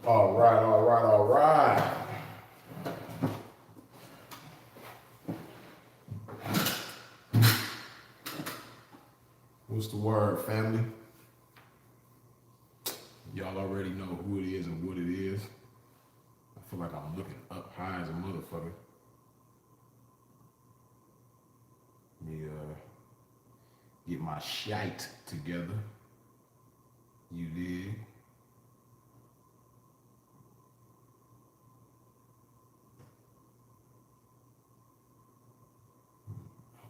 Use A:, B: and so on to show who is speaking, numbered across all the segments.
A: All right, all right, all right. What's the word, family? Y'all already know who it is and what it is. I feel like I'm looking up high as a motherfucker. Let me get my shite together. You dig?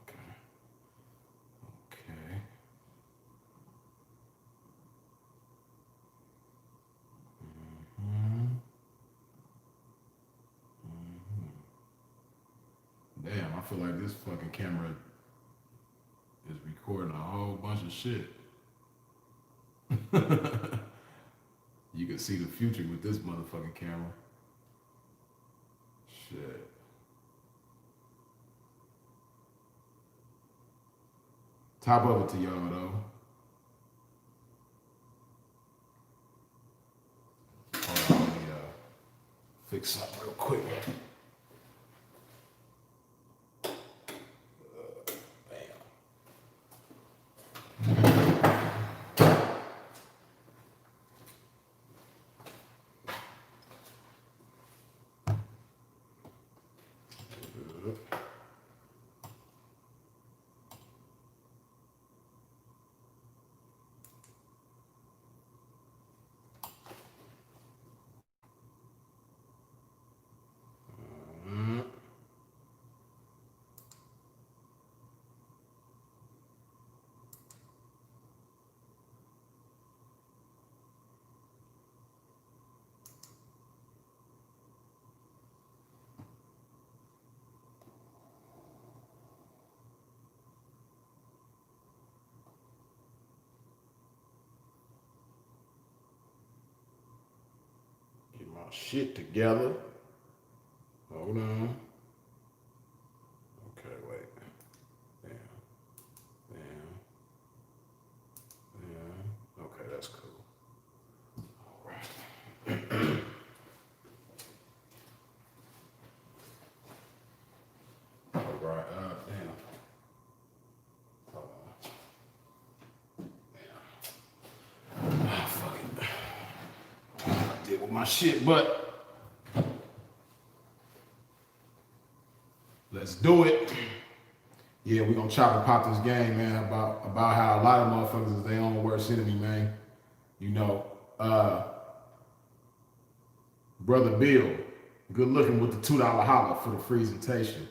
A: Okay. Okay. Mm-hmm. Damn, I feel like this fucking camera is recording a whole bunch of shit. You can see the future with this motherfucking camera. Shit. Top of it to y'all though. Hold on, let me fix something real quick. Get my shit together. Hold on. Okay, wait. Damn. Damn. Okay, that's cool. All right. All right. Damn. Hold on. Ah, fuck it. I did with my shit, but let's do it. Yeah, we gonna chop and pop this game, man, about how a lot of motherfuckers is their own worst enemy, man. You know, Brother Bill, good looking with the $2 holler for the presentation.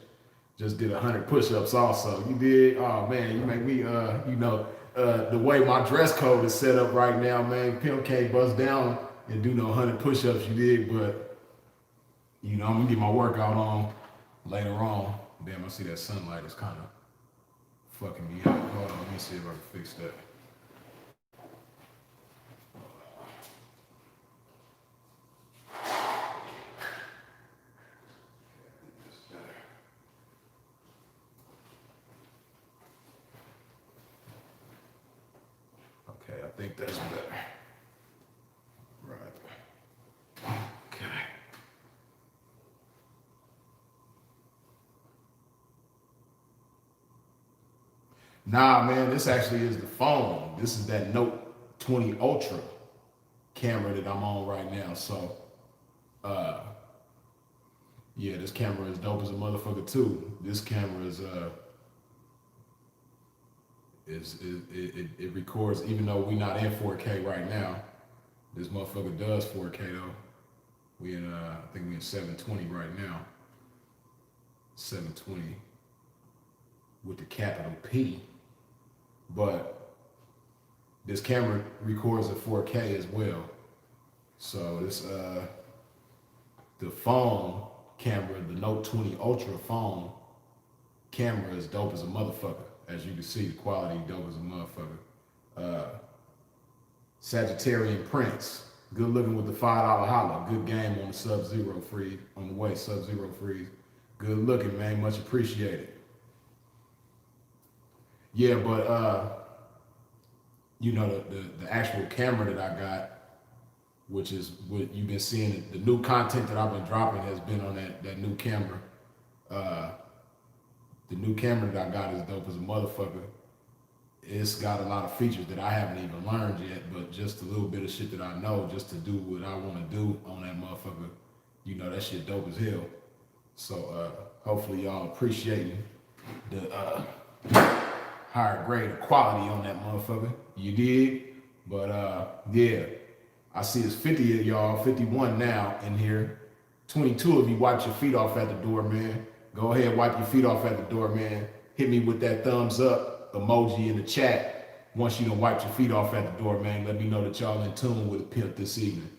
A: Just did 100 push-ups also. You did? Oh man, you make me the way my dress code is set up right now, man, Pimp can't bust down and do no 100 push-ups you did, but I'm gonna get my workout on later on. Damn, I see that sunlight is kind of fucking me up. Hold on, let me see if I can fix that. Okay, I think that's better. Right. Okay. Nah, man, this actually is the phone. This is that Note 20 Ultra camera that I'm on right now. So, uh, yeah, this camera is dope as a motherfucker too. This camera it records even though we not in 4K right now. This motherfucker does 4K though. We in I think we in 720 right now. 720 with the capital P. But this camera records at 4K as well. So this the phone camera, the Note 20 Ultra phone camera is dope as a motherfucker. As you can see, the quality dope as a motherfucker. Sagittarian Prince, good looking with the $5 holla. Good game on the Sub-Zero freeze, on the way, Sub-Zero freeze. Good looking, man, much appreciated. Yeah, but the actual camera that I got, which is what you've been seeing. The new content that I've been dropping has been on that new camera. Uh, the new camera that I got is dope as a motherfucker. It's got a lot of features that I haven't even learned yet, but just a little bit of shit that I know just to do what I want to do on that motherfucker. You know, that shit dope as hell. So hopefully y'all appreciating the higher grade quality on that motherfucker. You dig? But yeah, I see it's 50 of y'all, 51 now in here. 22 of you wipe your feet off at the door, man. Go ahead, wipe your feet off at the door, man. Hit me with that thumbs up emoji in the chat once you done wiped your feet off at the door, man. Let me know that y'all in tune with a pimp this evening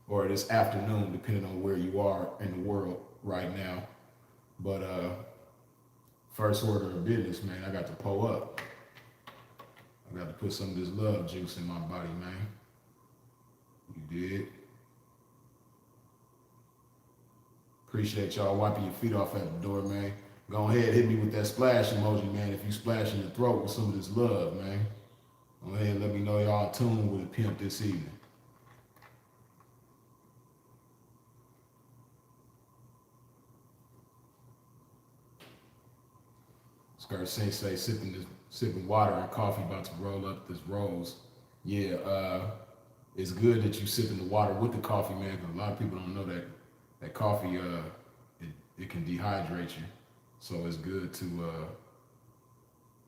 A: or this afternoon, depending on where you are in the world right now. But first order of business, man, I got to pull up. I got to put some of this love juice in my body, man. You did. Appreciate y'all wiping your feet off at the door, man. Go ahead, hit me with that splash emoji, man. If you splash in your throat with some of this love, man. Go ahead and let me know y'all in tune with a pimp this evening. Skirt Sensei sipping water and coffee, about to roll up this rose. Yeah, it's good that you sipping the water with the coffee, man, because a lot of people don't know that coffee, it can dehydrate you. So it's good to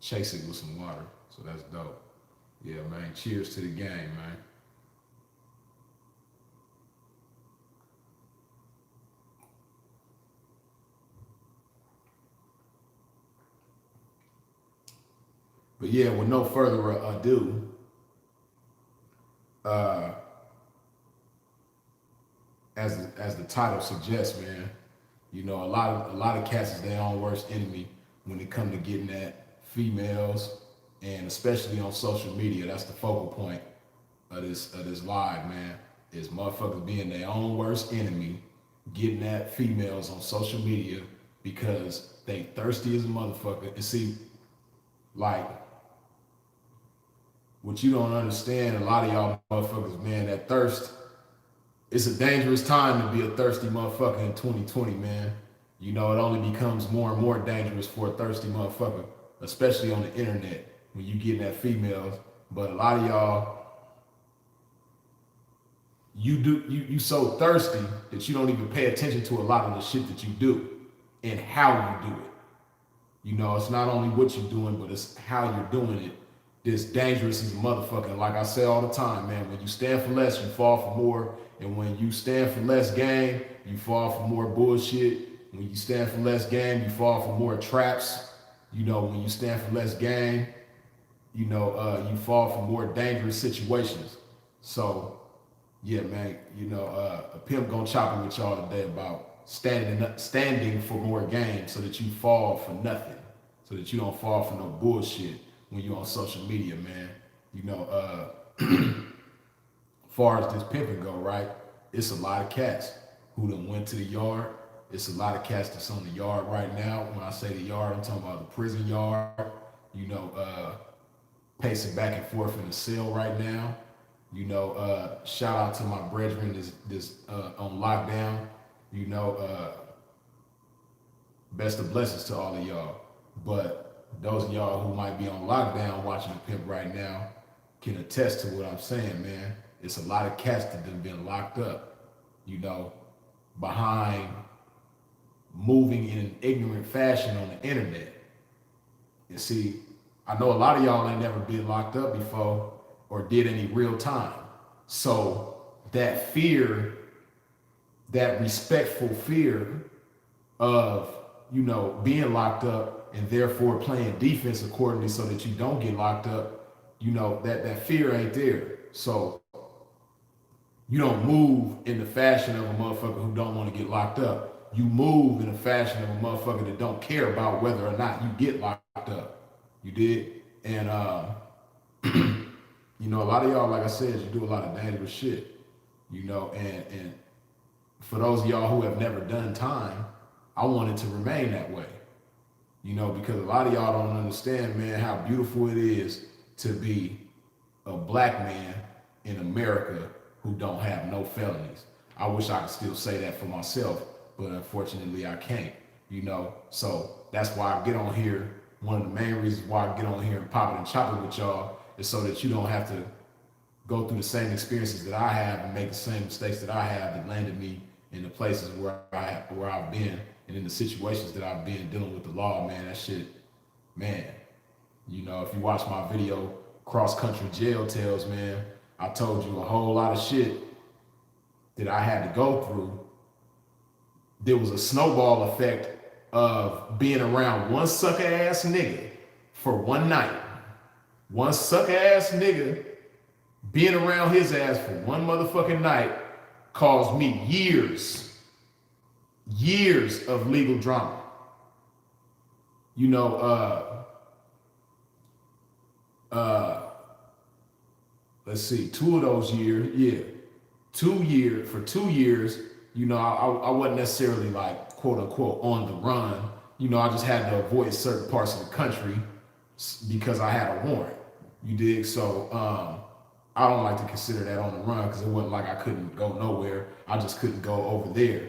A: chase it with some water. So that's dope. Yeah, man. Cheers to the game, man. But yeah, with no further ado, as the title suggests, man, you know, a lot of cats is their own worst enemy when it come to getting at females, and especially on social media. That's the focal point of this live, man. Is motherfuckers being their own worst enemy, getting at females on social media because they thirsty as a motherfucker. And see, like, what you don't understand, a lot of y'all motherfuckers, man, that thirst, it's a dangerous time to be a thirsty motherfucker in 2020, man. You know, it only becomes more and more dangerous for a thirsty motherfucker, especially on the internet when you getting at females. But a lot of y'all, you so thirsty that you don't even pay attention to a lot of the shit that you do and how you do it. You know, it's not only what you're doing, but it's how you're doing it. This dangerous as a motherfucker. And like I say all the time, man, when you stand for less, you fall for more. And when you stand for less game, you fall for more bullshit. When you stand for less game, you fall for more traps. You know, when you stand for less game, you know, you fall for more dangerous situations. So, yeah, man, you know, a pimp gonna chop it with y'all today about standing for more game so that you fall for nothing, so that you don't fall for no bullshit when you're on social media, man. You know, as far as this pimping go, right? It's a lot of cats who done went to the yard. It's a lot of cats that's on the yard right now. When I say the yard, I'm talking about the prison yard. You know, pacing back and forth in the cell right now. You know, shout out to my brethren this on lockdown. You know, best of blessings to all of y'all. But those of y'all who might be on lockdown watching the pimp right now can attest to what I'm saying, man. It's a lot of cats that have been locked up, you know, behind moving in an ignorant fashion on the internet. You see, I know a lot of y'all ain't never been locked up before or did any real time. So that fear, that respectful fear of, you know, being locked up and therefore playing defense accordingly so that you don't get locked up, you know, that fear ain't there. So you don't move in the fashion of a motherfucker who don't want to get locked up. You move in the fashion of a motherfucker that don't care about whether or not you get locked up. You did? And, you know, a lot of y'all, like I said, you do a lot of dangerous shit, you know, and for those of y'all who have never done time, I want it to remain that way, you know, because a lot of y'all don't understand, man, how beautiful it is to be a black man in America who don't have no felonies. I wish I could still say that for myself, but unfortunately I can't, you know? So that's why I get on here. One of the main reasons why I get on here and pop it and chop it with y'all is so that you don't have to go through the same experiences that I have and make the same mistakes that I have that landed me in the places where I've been and in the situations that I've been dealing with the law, man. That shit, man. You know, if you watch my video, Cross Country Jail Tales, man, I told you a whole lot of shit that I had to go through. There was a snowball effect of being around one sucker ass nigga for one night. One sucker ass nigga being around his ass for one motherfucking night caused me years of legal drama. You know, let's see, 2 of those years, yeah. 2 years, for 2 years, you know, I wasn't necessarily like, quote unquote, on the run. You know, I just had to avoid certain parts of the country because I had a warrant. You dig? So, I don't like to consider that on the run because it wasn't like I couldn't go nowhere. I just couldn't go over there.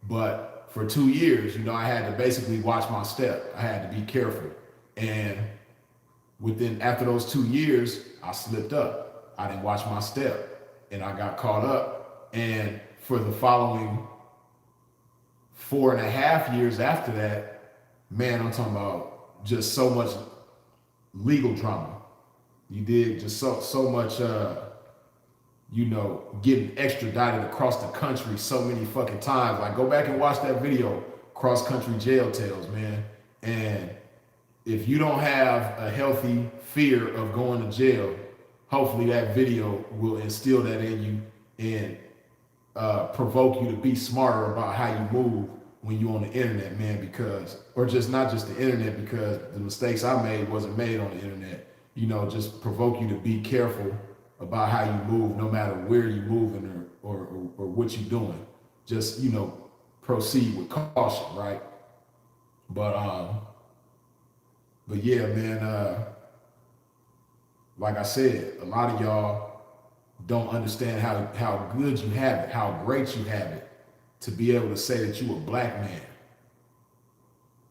A: But for 2 years, you know, I had to basically watch my step. I had to be careful. And after those 2 years, I slipped up. I didn't watch my step and I got caught up. And for the following 4.5 years after that, man, I'm talking about just so much legal drama. You did just so much, you know, getting extradited across the country so many fucking times. Like, go back and watch that video, Cross Country Jail Tales, man. And if you don't have a healthy fear of going to jail, hopefully that video will instill that in you and provoke you to be smarter about how you move when you're on the internet, man, because, or just not just the internet, because the mistakes I made wasn't made on the internet. You know, just provoke you to be careful about how you move, no matter where you're moving or what you're doing. Just, you know, proceed with caution, right? But yeah, man, like I said, a lot of y'all don't understand how good you have it, how great you have it to be able to say that you a black man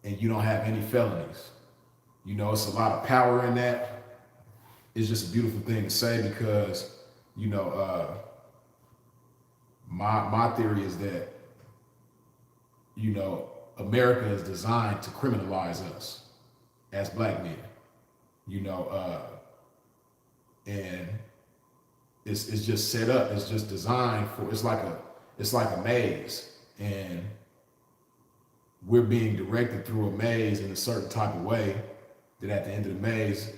A: and you don't have any felonies. You know, it's a lot of power in that. It's just a beautiful thing to say because, you know, my theory is that, you know, America is designed to criminalize us as black men, you know, and it's just set up. It's just designed for. It's like a maze, and we're being directed through a maze in a certain type of way. That at the end of the maze,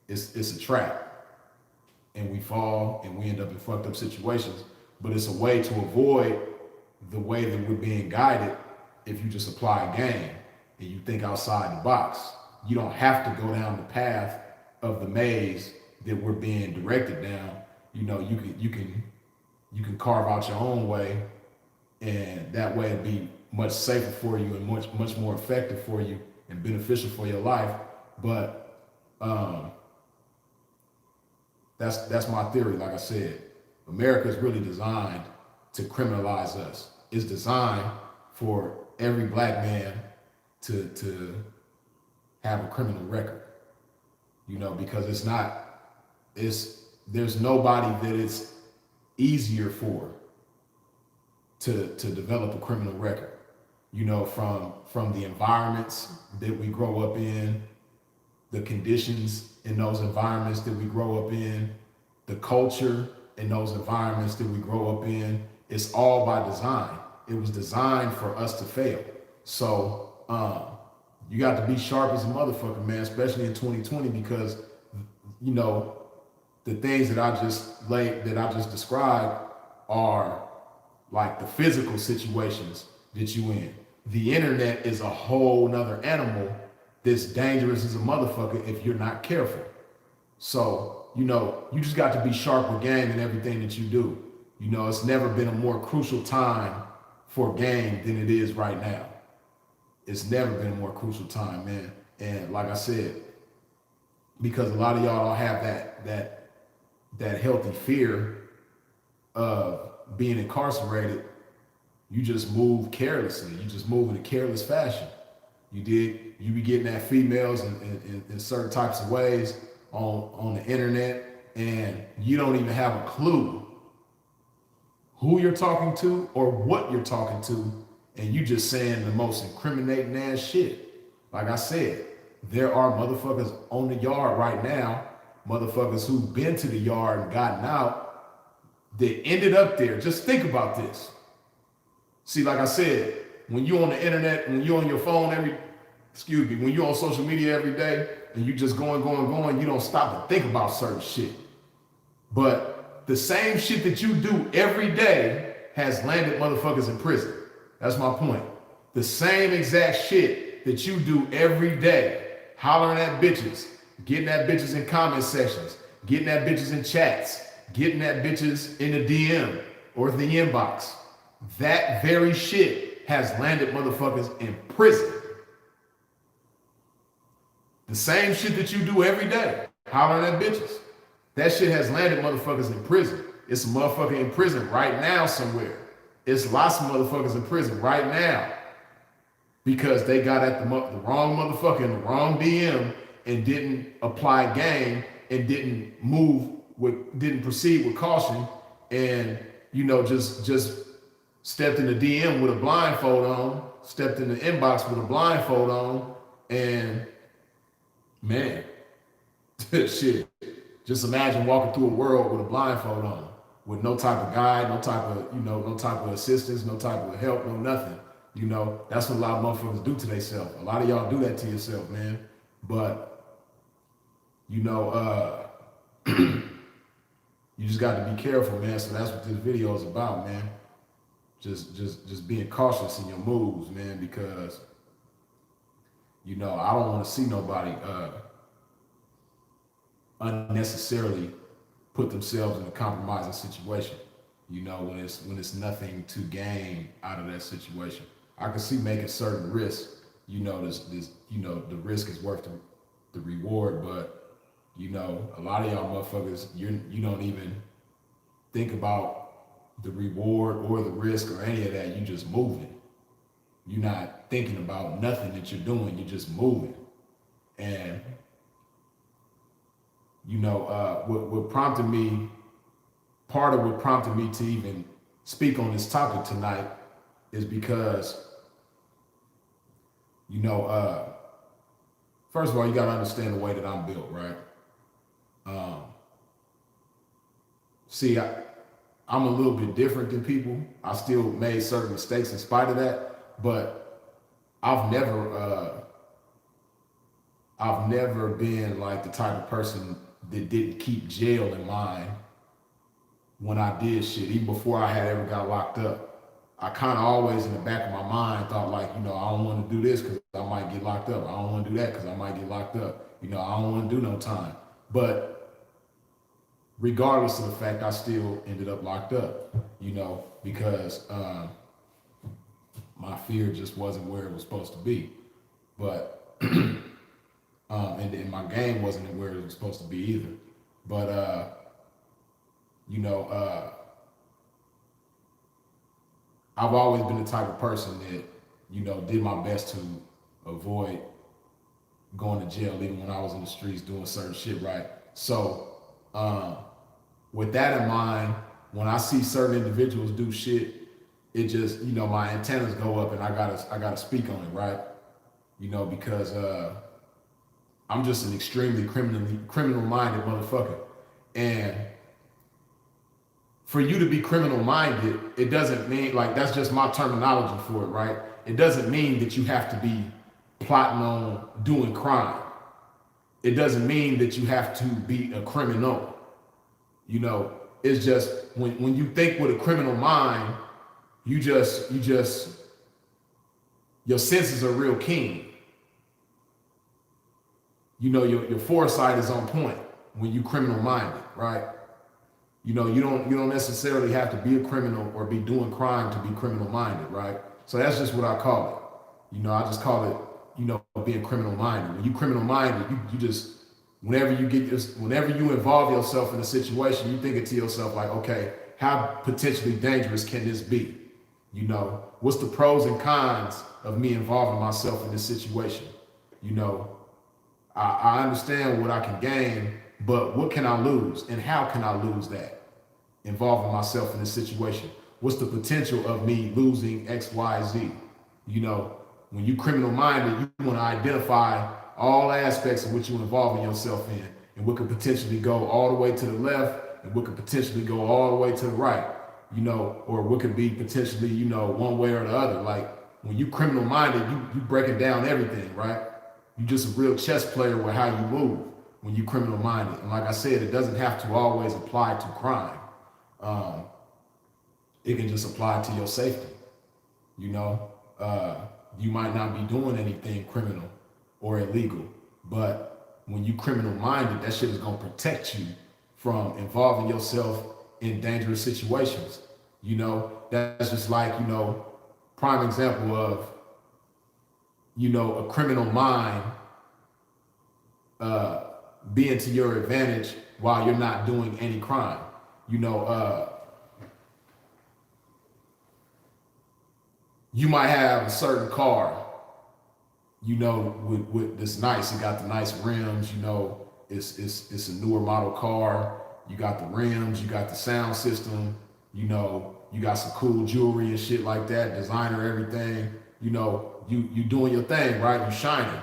A: it's a trap, and we fall and we end up in fucked up situations. But it's a way to avoid the way that we're being guided. If you just apply a game and you think outside the box, you don't have to go down the path of the maze that we're being directed down. You know, you can carve out your own way, and that way it'd be much safer for you and much more effective for you and beneficial for your life. But that's my theory. Like I said, America is really designed to criminalize us. It's designed for every black man to have a criminal record, you know, because there's nobody that it's easier for to develop a criminal record, you know, from the environments that we grow up in, the conditions in those environments that we grow up in, the culture in those environments that we grow up in. It's all by design. It was designed for us to fail. So you got to be sharp as a motherfucker, man, especially in 2020, because, you know, the things that I just described are like the physical situations that you in. The internet is a whole nother animal that's dangerous as a motherfucker if you're not careful. So, you know, you just got to be sharp with game in everything that you do. You know, it's never been a more crucial time for game than it is right now. It's never been a more crucial time, man. And like I said, because a lot of y'all don't have that healthy fear of being incarcerated, you just move carelessly. You just move in a careless fashion. You be getting at females in certain types of ways on the internet, and you don't even have a clue who you're talking to or what you're talking to, and you just saying the most incriminating ass shit. Like I said, there are motherfuckers on the yard right now, motherfuckers who've been to the yard and gotten out, that ended up there. Just think about this. See, like I said, when you on the internet, when you on your phone when you on social media every day and you just going, you don't stop to think about certain shit. But the same shit that you do every day has landed motherfuckers in prison. That's my point. The same exact shit that you do every day, hollering at bitches, getting at bitches in comment sections, getting at bitches in chats, getting at bitches in the DM or the inbox. That very shit has landed motherfuckers in prison. The same shit that you do every day, hollering at bitches. That shit has landed motherfuckers in prison. It's a motherfucker in prison right now somewhere. It's lots of motherfuckers in prison right now because they got at the wrong motherfucker in the wrong DM and didn't apply game and didn't proceed with caution, and just stepped in the DM with a blindfold on, stepped in the inbox with a blindfold on, and man, shit. Just imagine walking through a world with a blindfold on, with no type of guide, no type of assistance, no type of help, no nothing. That's what a lot of motherfuckers do to themselves. A lot of y'all do that to yourself, man. But you just got to be careful, man. So that's what this video is about, man. Just being cautious in your moves, man, because I don't want to see nobody unnecessarily put themselves in a compromising situation. When it's nothing to gain out of that situation. I can see making certain risks. The risk is worth the reward, but a lot of y'all motherfuckers, you don't even think about the reward or the risk or any of that. You just moving. You're not thinking about nothing that you're doing. You're just moving. And what prompted me, part of what prompted me to even speak on this topic tonight is because, first of all, you got to understand the way that I'm built, right? See, I'm a little bit different than people. I still made certain mistakes in spite of that, but I've never been like the type of person that didn't keep jail in mind when I did shit, even before I had ever got locked up. I kind of always in the back of my mind thought like, I don't want to do this because I might get locked up. I don't want to do that because I might get locked up. I don't want to do no time. But regardless of the fact, I still ended up locked up, because my fear just wasn't where it was supposed to be. But and my game wasn't where it was supposed to be either. But I've always been the type of person that did my best to avoid going to jail, even when I was in the streets doing certain shit, right? So with that in mind, when I see certain individuals do shit, it just my antennas go up and I gotta speak on it, right? Because I'm just an extremely criminal-minded motherfucker. And for you to be criminal-minded, it doesn't mean, like, that's just my terminology for it, right? It doesn't mean that you have to be plotting on doing crime. It doesn't mean that you have to be a criminal. It's just when you think with a criminal mind, you just your senses are real keen. Your foresight is on point when you criminal minded, right? You don't necessarily have to be a criminal or be doing crime to be criminal minded, right? So that's just what I call it. I just call it, being criminal minded. When you criminal minded, you whenever you involve yourself in a situation, you thinking to yourself like, okay, how potentially dangerous can this be? You know, what's the pros and cons of me involving myself in this situation? You know, I understand what I can gain, but what can I lose, and how can I lose that? Involving myself in this situation. What's the potential of me losing X, Y, Z? You know, when you criminal minded, you want to identify all aspects of what you're involving yourself in, and what could potentially go all the way to the left, and what could potentially go all the way to the right. You know, or what could be potentially, you know, one way or the other. Like when you criminal minded, you breaking down everything, right? You just a real chess player with how you move when you criminal minded. And like I said, it doesn't have to always apply to crime. It can just apply to your safety. You know, you might not be doing anything criminal or illegal, but when you criminal minded, that shit is gonna protect you from involving yourself in dangerous situations. You know, that's just like, you know, prime example of, you know, a criminal mind being to your advantage while you're not doing any crime. You know, you might have a certain car, you know, with this nice, it got the nice rims, you know, it's a newer model car. You got the rims, you got the sound system, you know, you got some cool jewelry and shit like that, designer, everything. You know, you doing your thing, right? You shining.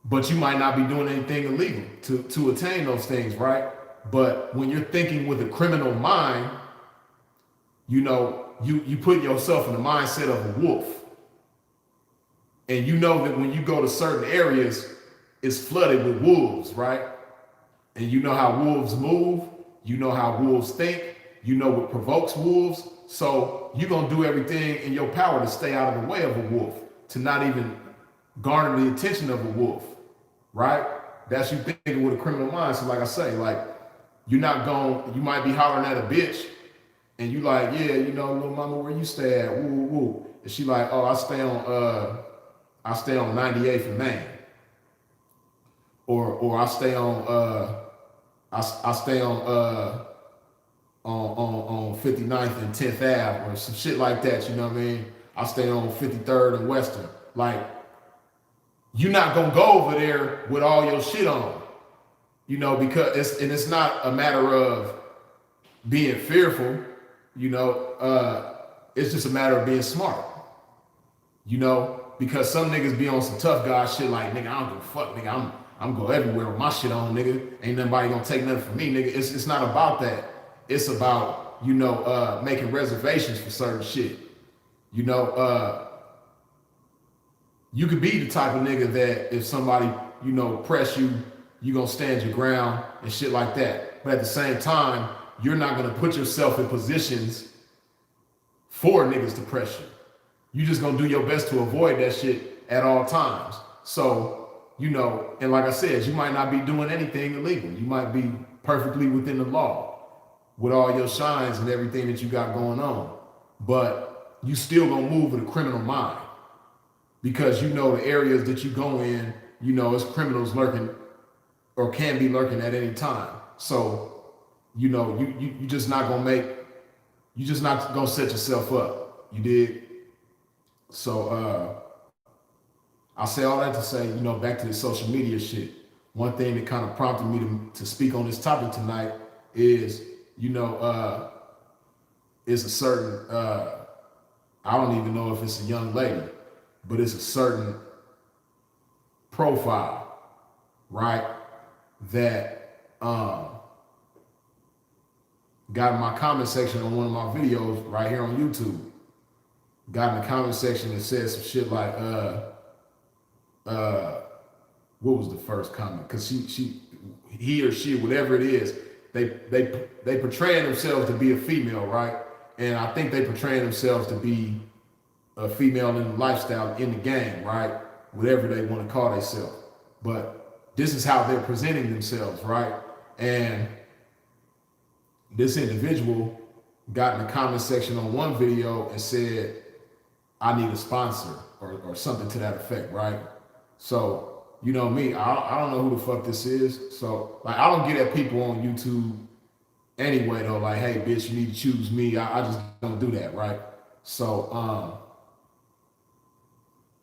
A: But you might not be doing anything illegal to attain those things, right? But when you're thinking with a criminal mind, you know, you put yourself in the mindset of a wolf. And you know that when you go to certain areas, it's flooded with wolves, right? And you know how wolves move, you know how wolves think, you know what provokes wolves. So you're gonna do everything in your power to stay out of the way of a wolf, to not even garner the attention of a wolf, right? That's you thinking with a criminal mind. So like I say, like you might be hollering at a bitch and you like, yeah, you know, little mama, where you stay at? Woo, woo, woo. And she like, oh, I stay on 98th and Main. Or I stay on I stay on 59th and 10th Ave or some shit like that, you know what I mean? I stay on 53rd and Western. Like, you're not gonna go over there with all your shit on, you know, because it's not a matter of being fearful, you know, it's just a matter of being smart, you know, because some niggas be on some tough guy shit like, nigga, I don't give a fuck, nigga, I'm go everywhere with my shit on, nigga. Ain't nobody gonna take nothing from me, nigga. It's not about that. It's about, you know, making reservations for certain shit. You know, you could be the type of nigga that if somebody, you know, press you, you gonna stand your ground and shit like that. But at the same time, you're not gonna put yourself in positions for niggas to press you. You just gonna do your best to avoid that shit at all times. So, you know, and like I said, you might not be doing anything illegal. You might be perfectly within the law with all your shines and everything that you got going on. But you still gonna move with a criminal mind because you know the areas that you go in, you know, it's criminals lurking or can be lurking at any time. So, you know, you just not gonna set yourself up. You did. So I say all that to say, you know, back to the social media shit. One thing that kind of prompted me to speak on this topic tonight is, you know, it's a certain, I don't even know if it's a young lady, but it's a certain profile, right? That got in my comment section on one of my videos right here on YouTube. Got in the comment section and said some shit like, what was the first comment? Because he or she, whatever it is, they portraying themselves to be a female, right? And I think they portraying themselves to be a female in the lifestyle in the game, right? Whatever they want to call themselves. But this is how they're presenting themselves, right? And this individual got in the comment section on one video and said, I need a sponsor or something to that effect, right? So, you know me, I don't know who the fuck this is. So, like, I don't get at people on YouTube anyway though, like, hey bitch, you need to choose me. I just don't do that, right? So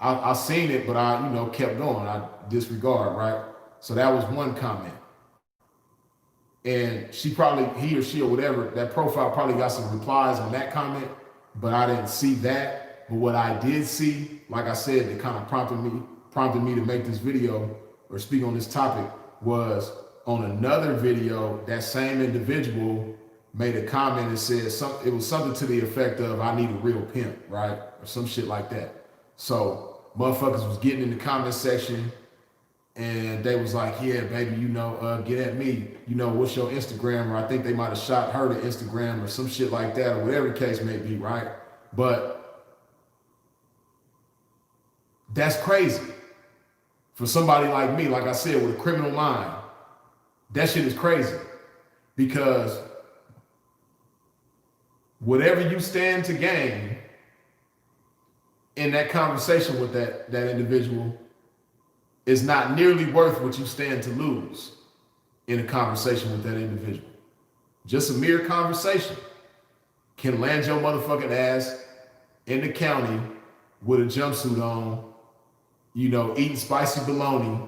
A: I seen it, but I, kept going. I disregard, right? So that was one comment. And he or she or whatever, that profile probably got some replies on that comment, but I didn't see that. But what I did see, like I said, that kind of prompted me to make this video or speak on this topic was on another video, that same individual made a comment and said it was something to the effect of, I need a real pimp, right? Or some shit like that. So motherfuckers was getting in the comment section and they was like, yeah, baby, get at me. What's your Instagram? Or I think they might have shot her to Instagram or some shit like that, or whatever the case may be, right? But that's crazy. For somebody like me, like I said, with a criminal mind, that shit is crazy. Because whatever you stand to gain in that conversation with that individual is not nearly worth what you stand to lose in a conversation with that individual. Just a mere conversation can land your motherfucking ass in the county with a jumpsuit on, eating spicy bologna,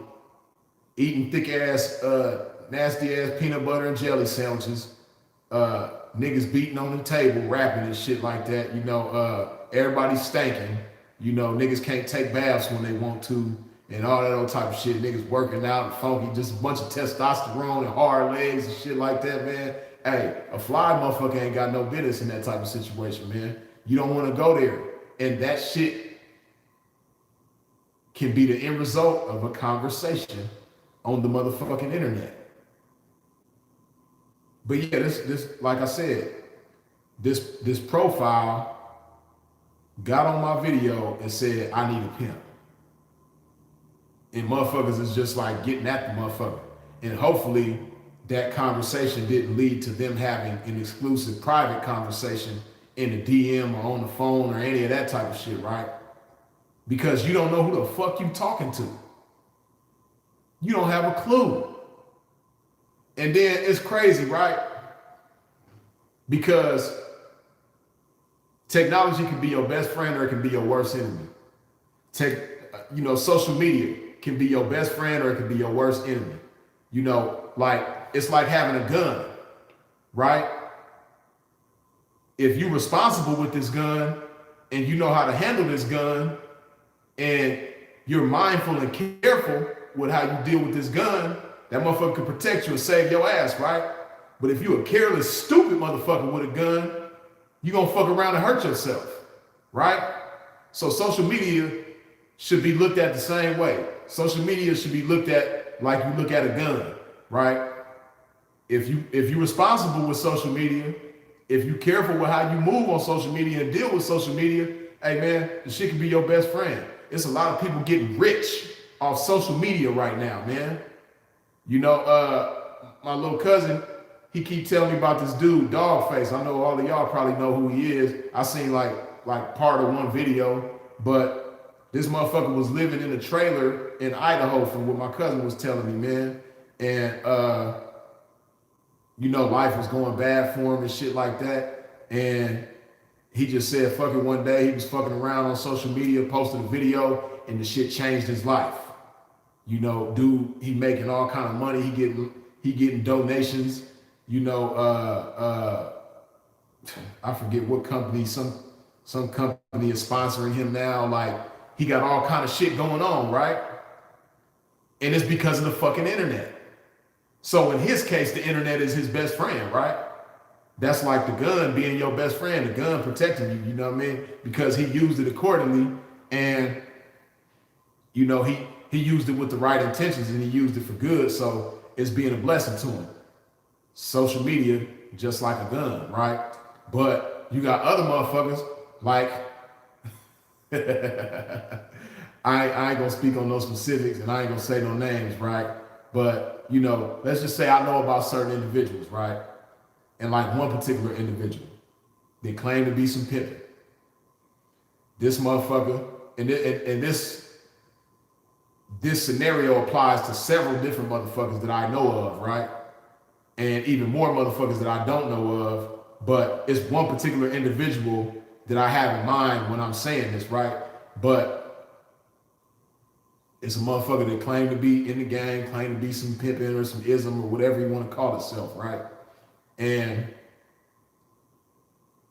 A: eating thick ass, nasty ass peanut butter and jelly sandwiches, niggas beating on the table, rapping and shit like that. Everybody's stanking. Niggas can't take baths when they want to, and all that old type of shit. Niggas working out and funky, just a bunch of testosterone and hard legs and shit like that, man. Hey, a fly motherfucker ain't got no business in that type of situation, man. You don't want to go there. And that shit can be the end result of a conversation on the motherfucking internet. But yeah, this like I said, this profile got on my video and said, I need a pimp. And motherfuckers is just like getting at the motherfucker. And hopefully that conversation didn't lead to them having an exclusive private conversation in the DM or on the phone or any of that type of shit, right? Because you don't know who the fuck you talking to. You don't have a clue. And then it's crazy, right? Because technology can be your best friend or it can be your worst enemy. Social media can be your best friend or it can be your worst enemy. It's like having a gun, right? If you're responsible with this gun and you know how to handle this gun and you're mindful and careful with how you deal with this gun, that motherfucker can protect you and save your ass, right? But if you're a careless, stupid motherfucker with a gun, you're gonna fuck around and hurt yourself, right? So social media should be looked at the same way. Social media should be looked at like you look at a gun, right? If you're responsible with social media, if you're careful with how you move on social media and deal with social media, hey man, the shit can be your best friend. It's a lot of people getting rich off social media right now, man. My little cousin, he keep telling me about this dude, Dogface. I know all of y'all probably know who he is. I seen like part of one video, but this motherfucker was living in a trailer in Idaho from what my cousin was telling me, man. And life was going bad for him and shit like that. And he just said, fuck it, one day he was fucking around on social media, posted a video, and the shit changed his life. Dude, he making all kind of money. He getting donations. I forget what company, some company is sponsoring him now. Like, he got all kind of shit going on, right? And it's because of the fucking internet. So in his case, the internet is his best friend, right? That's like the gun being your best friend, the gun protecting you, you know what I mean? Because he used it accordingly, and he used it with the right intentions, and he used it for good, so it's being a blessing to him. Social media, just like a gun, right? But you got other motherfuckers like, I ain't gonna speak on no specifics and I ain't gonna say no names, right? But, let's just say I know about certain individuals, right? And like one particular individual, they claim to be some pimping. This motherfucker, and this scenario applies to several different motherfuckers that I know of, right? and even more motherfuckers that I don't know of. But it's one particular individual that I have in mind when I'm saying this, right? But it's a motherfucker that claimed to be in the gang, claimed to be some pimping or some ism or whatever you want to call itself, right? And,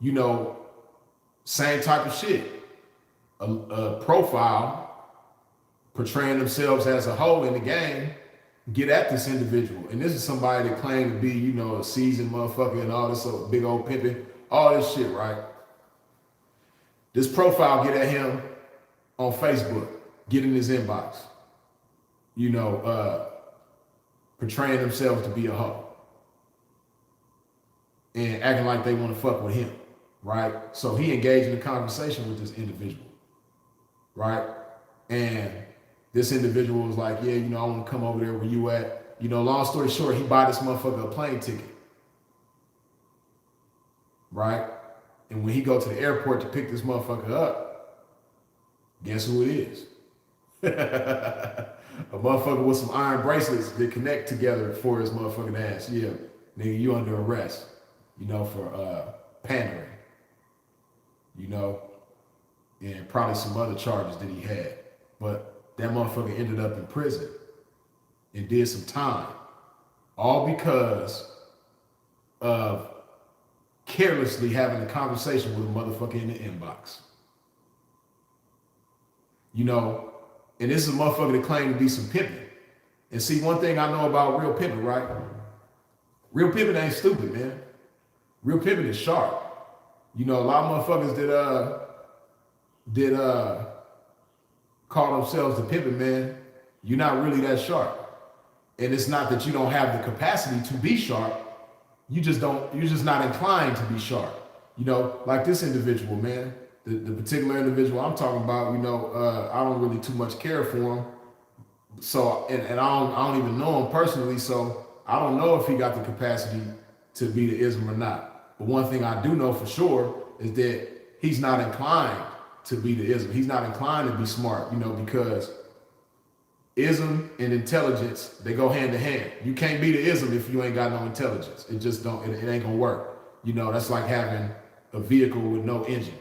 A: you know, same type of shit. A profile portraying themselves as a hoe in the game, get at this individual. And this is somebody that claimed to be, you know, a seasoned motherfucker and all this big old pimping, all this shit, right? This profile get at him on Facebook, get in his inbox, you know, portraying themselves to be a hoe and acting like they want to fuck with him, right? So he engaged in a conversation with this individual, right? And this individual was like, yeah, you know, I want to come over there where you at. You know, long story short, he bought this motherfucker a plane ticket, right? And when he go to the airport to pick this motherfucker up, guess who it is? A motherfucker with some iron bracelets that connect together for his motherfucking ass. Yeah, nigga, you under arrest, you know, for pandering, you know, and probably some other charges that he had. But that motherfucker ended up in prison and did some time, all because of carelessly having a conversation with a motherfucker in the inbox. You know, and this is a motherfucker that claimed to be some pimping. And see, one thing I know about real pimping, right? Real pimping ain't stupid, man. Real pimping is sharp. You know, a lot of motherfuckers that call themselves the pimping, man, you're not really that sharp. And it's not that you don't have the capacity to be sharp. You're just not inclined to be sharp. You know, like this individual, man, the particular individual I'm talking about, you know, I don't really too much care for him. So, and I don't even know him personally. So I don't know if he got the capacity to be the ism or not. But one thing I do know for sure is that he's not inclined to be the ism. He's not inclined to be smart, you know, because ism and intelligence, they go hand to hand. You can't be the ism if you ain't got no intelligence. It just don't, it ain't gonna work. You know, that's like having a vehicle with no engine.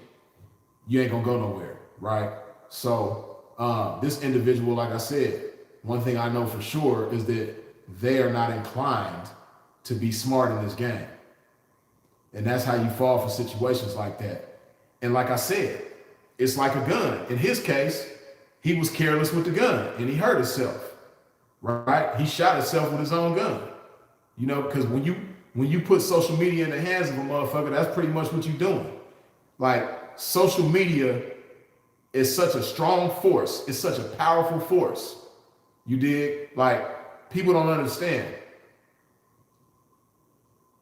A: You ain't gonna go nowhere, right? So this individual, like I said, one thing I know for sure is that they are not inclined to be smart in this game. And that's how you fall for situations like that. And like I said, it's like a gun. In his case, he was careless with the gun and he hurt himself, right? He shot himself with his own gun. You know, because when you put social media in the hands of a motherfucker, that's pretty much what you're doing. Like, social media is such a strong force. It's such a powerful force. You dig? Like, people don't understand.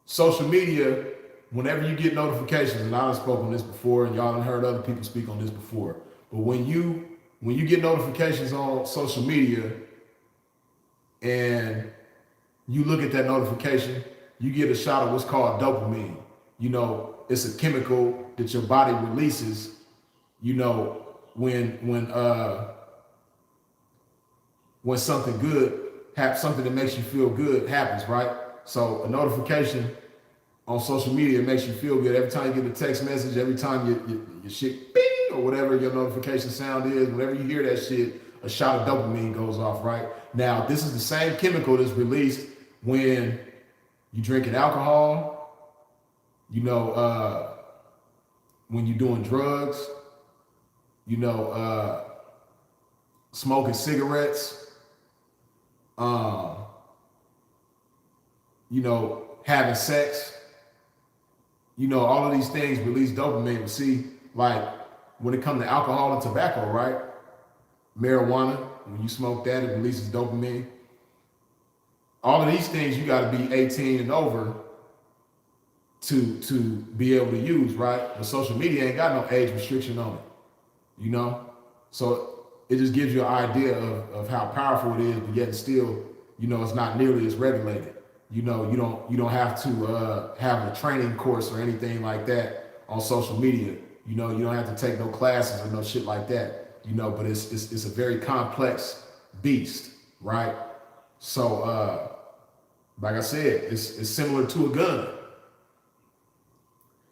A: Social media, whenever you get notifications, and I've spoken on this before, and y'all done heard other people speak on this before, but when you get notifications on social media and you look at that notification, you get a shot of what's called dopamine. You know, it's a chemical that your body releases, you know, when something good happens, something that makes you feel good happens, right? So a notification on social media makes you feel good. Every time you get a text message, every time your shit bing or whatever your notification sound is, whenever you hear that shit, a shot of dopamine goes off, right? Now, this is the same chemical that's released when you drinking alcohol, you know, when you're doing drugs, you know, smoking cigarettes, you know, having sex, you know, all of these things release dopamine. But see, like when it comes to alcohol and tobacco, right? Marijuana, when you smoke that, it releases dopamine. All of these things you got to be 18 and over to be able to use, right? But social media ain't got no age restriction on it, you know? So it just gives you an idea of how powerful it is, but yet still, you know, it's not nearly as regulated. You know, you don't have to have a training course or anything like that on social media. You know, you don't have to take no classes or no shit like that. You know, but it's a very complex beast, right? So Like I said, it's similar to a gun.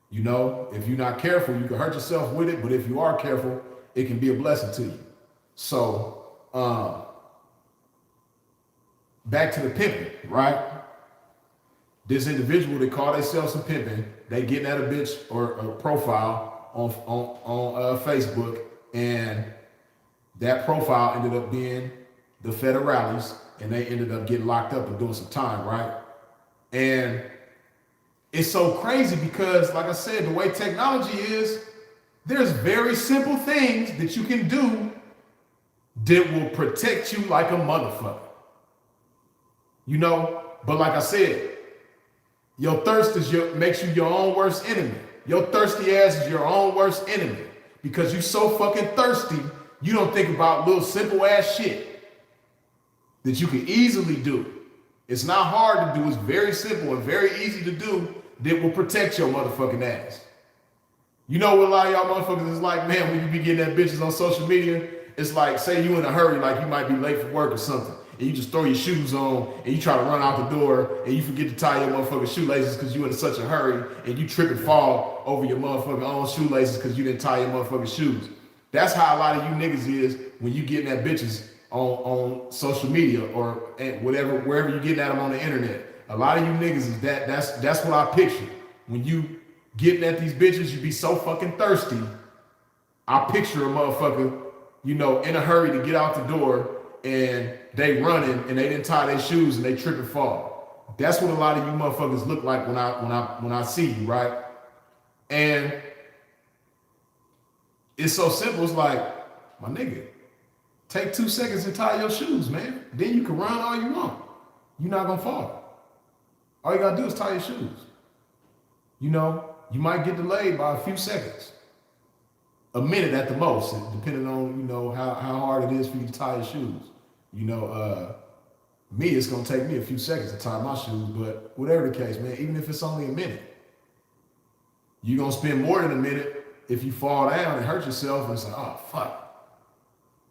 A: You know, if you're not careful, you can hurt yourself with it. But if you are careful, it can be a blessing to you. So back to the pimping, right? This individual, they call themselves some pimping. They getting at a bitch or a profile on Facebook, and that profile ended up being the federales, and they ended up getting locked up and doing some time, right? And it's so crazy because, like I said, the way technology is, there's very simple things that you can do that will protect you like a motherfucker. You know, but like I said, your thirst makes you your own worst enemy. Your thirsty ass is your own worst enemy because you so fucking thirsty, you don't think about little simple ass shit that you can easily do. It's not hard to do. It's very simple and very easy to do that will protect your motherfucking ass. You know what a lot of y'all motherfuckers is like, man, when you be getting at bitches on social media, it's like, say you in a hurry, like you might be late for work or something, and you just throw your shoes on and you try to run out the door and you forget to tie your motherfucking shoelaces because you in such a hurry and you trip and fall over your motherfucking own shoelaces because you didn't tie your motherfucking shoes. That's how a lot of you niggas is when you getting at bitches on social media or whatever, wherever you getting at them on the internet. A lot of you niggas is that's what I picture. When you getting at these bitches, you be so fucking thirsty. I picture a motherfucker, you know, in a hurry to get out the door and they running and they didn't tie their shoes and they trip and fall. That's what a lot of you motherfuckers look like when I see you, right? And it's so simple. It's like, my nigga, take 2 seconds and tie your shoes, man. Then you can run all you want. You're not gonna fall. All you gotta do is tie your shoes. You know, you might get delayed by a few seconds. A minute at the most, depending on, you know, how hard it is for you to tie your shoes. You know, me, it's gonna take me a few seconds to tie my shoes, but whatever the case, man, even if it's only a minute, you're gonna spend more than a minute if you fall down and hurt yourself and say, oh, fuck,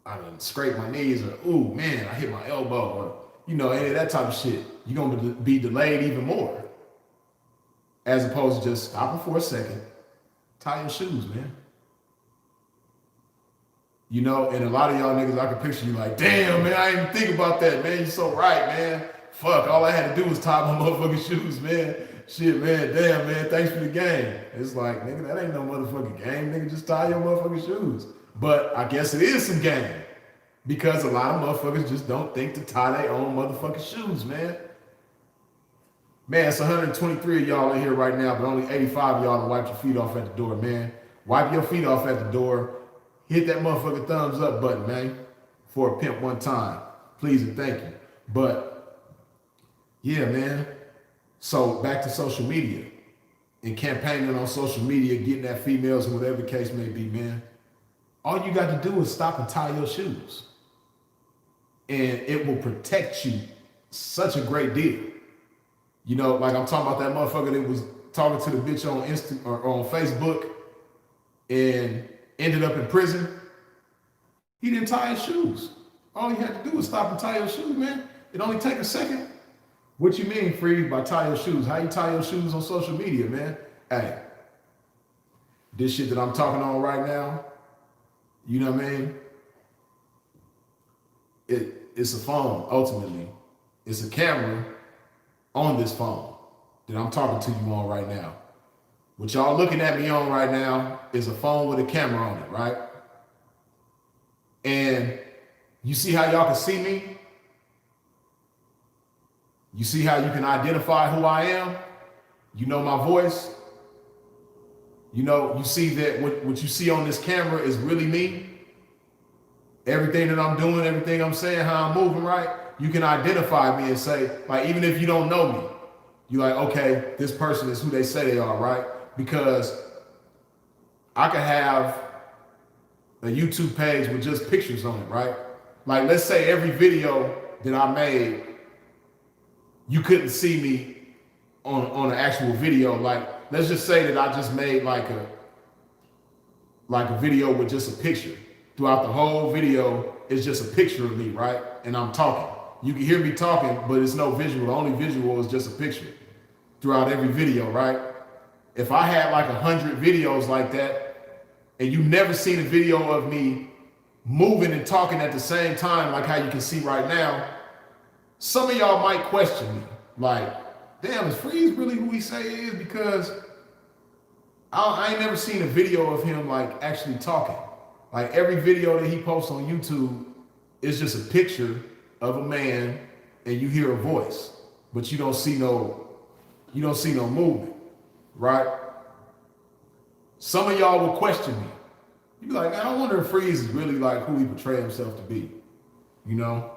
A: I done scraped my knees, or, ooh, man, I hit my elbow, or, you know, any of that type of shit. You're gonna be delayed even more. As opposed to just stopping for a second, tie your shoes, man. You know, and a lot of y'all niggas, I can picture you like, damn, man, I didn't think about that, man. You're so right, man. Fuck, all I had to do was tie my motherfucking shoes, man. Shit, man, damn, man, thanks for the game. It's like, nigga, that ain't no motherfucking game, nigga. Just tie your motherfucking shoes. But I guess it is some game because a lot of motherfuckers just don't think to tie their own motherfucking shoes, man. Man, it's 123 of y'all in here right now, but only 85 of y'all to wipe your feet off at the door, man. Wipe your feet off at the door. Hit that motherfucking thumbs up button, man, for a pimp one time. Please and thank you. But, yeah, man. So, back to social media and campaigning on social media, getting at females or whatever the case may be, man. All you got to do is stop and tie your shoes. And it will protect you such a great deal. You know, like I'm talking about that motherfucker that was talking to the bitch on Insta or on Facebook and ended up in prison. He didn't tie his shoes. All he had to do was stop and tie your shoes, man. It only take a second. What you mean, Free, by tie your shoes? How you tie your shoes on social media, man? Hey, this shit that I'm talking on right now, you know what I mean? It's a phone, ultimately. It's a camera on this phone that I'm talking to you on right now. What y'all looking at me on right now is a phone with a camera on it, right? And you see how y'all can see me? You see how you can identify who I am? You know my voice? You know, you see that what you see on this camera is really me? Everything that I'm doing, everything I'm saying, how I'm moving, right? You can identify me and say, like, even if you don't know me, you're like, okay, this person is who they say they are, right? Because I could have a YouTube page with just pictures on it, right? Like, let's say every video that I made, you couldn't see me on an actual video. Like, let's just say that I just made like a video with just a picture. Throughout the whole video, it's just a picture of me, right? And I'm talking. You can hear me talking, but it's no visual. The only visual is just a picture throughout every video, right? If I had like 100 videos like that, and you never seen a video of me moving and talking at the same time, like how you can see right now, some of y'all might question me, like, damn, is Freeze really who he say he is? Because I ain't never seen a video of him like actually talking. Like every video that he posts on YouTube is just a picture of a man and you hear a voice, but you don't see no movement, right? Some of y'all will question me. You be like, I wonder if Freeze is really like who he portrayed himself to be, you know?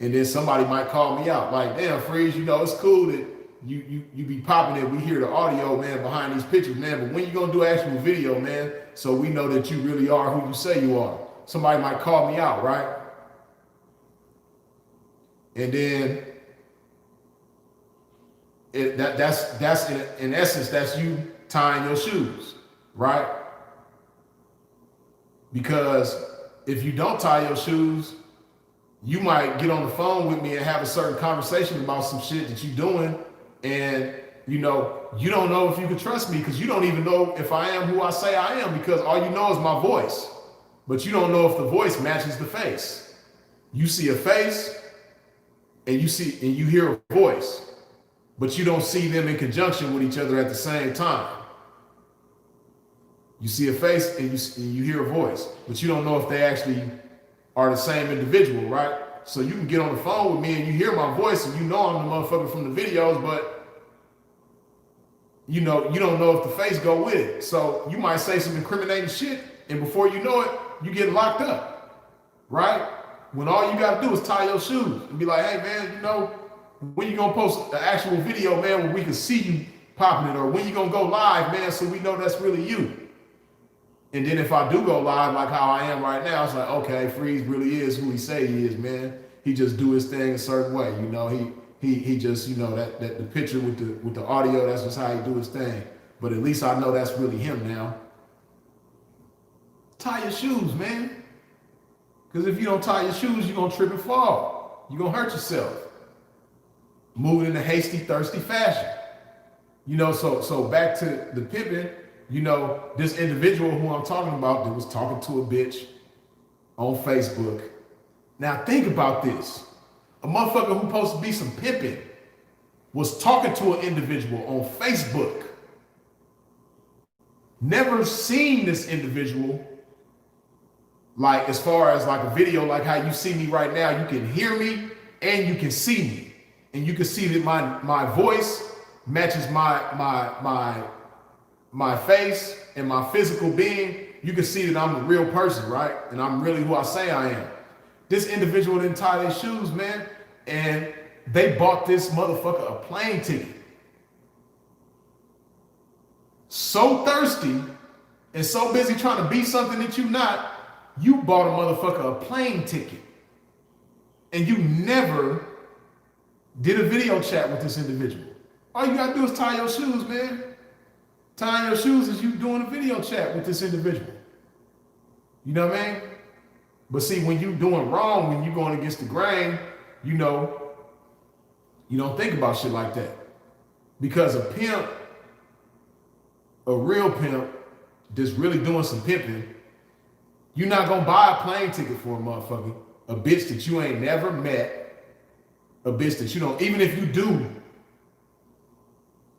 A: And then somebody might call me out, like, damn, Freeze, you know, it's cool that you be popping it. We hear the audio, man, behind these pictures, man, but when you gonna do actual video, man, so we know that you really are who you say you are. Somebody might call me out, right? And then that's in essence, that's you tying your shoes, right? Because if you don't tie your shoes, you might get on the phone with me and have a certain conversation about some shit that you're doing, and you know, you don't know if you can trust me because you don't even know if I am who I say I am, because all you know is my voice, but you don't know if the voice matches the face. You see a face and you hear a voice, but you don't see them in conjunction with each other at the same time. You see a face and you hear a voice, but you don't know if they actually are the same individual, right? So you can get on the phone with me and you hear my voice and you know I'm the motherfucker from the videos, but you know, you don't know if the face go with it. So you might say some incriminating shit, and before you know it, you get locked up, right? When all you gotta do is tie your shoes and be like, hey man, you know, when you gonna post an actual video, man, where we can see you popping it, or when you gonna go live, man, so we know that's really you. And then if I do go live like how I am right now, it's like, okay, Freeze really is who he say he is, man. He just do his thing a certain way, you know. He just, you know, that the picture with the audio, that's just how he do his thing. But at least I know that's really him now. Tie your shoes, man. Because if you don't tie your shoes, you're gonna trip and fall. You're gonna hurt yourself. Moving in a hasty, thirsty fashion. You know, so back to the pimping. You know, this individual who I'm talking about that was talking to a bitch on Facebook. Now think about this. A motherfucker who's supposed to be some pimping was talking to an individual on Facebook. Never seen this individual, like as far as like a video, like how you see me right now. You can hear me and you can see me. And you can see that my voice matches my face and my physical being. You can see that I'm a real person, right? And I'm really who I say I am. This individual didn't tie their shoes, man, and they bought this motherfucker a plane ticket. So thirsty and so busy trying to be something that you're not, you bought a motherfucker a plane ticket. And you never did a video chat with this individual. All you gotta do is tie your shoes, man. Tying your shoes is you doing a video chat with this individual. You know what I mean? But see, when you doing wrong, when you going against the grain, you know, you don't think about shit like that. Because a pimp, a real pimp, that's really doing some pimping, you're not gonna buy a plane ticket for a motherfucker, a bitch that you ain't never met, a bitch that you don't, even if you do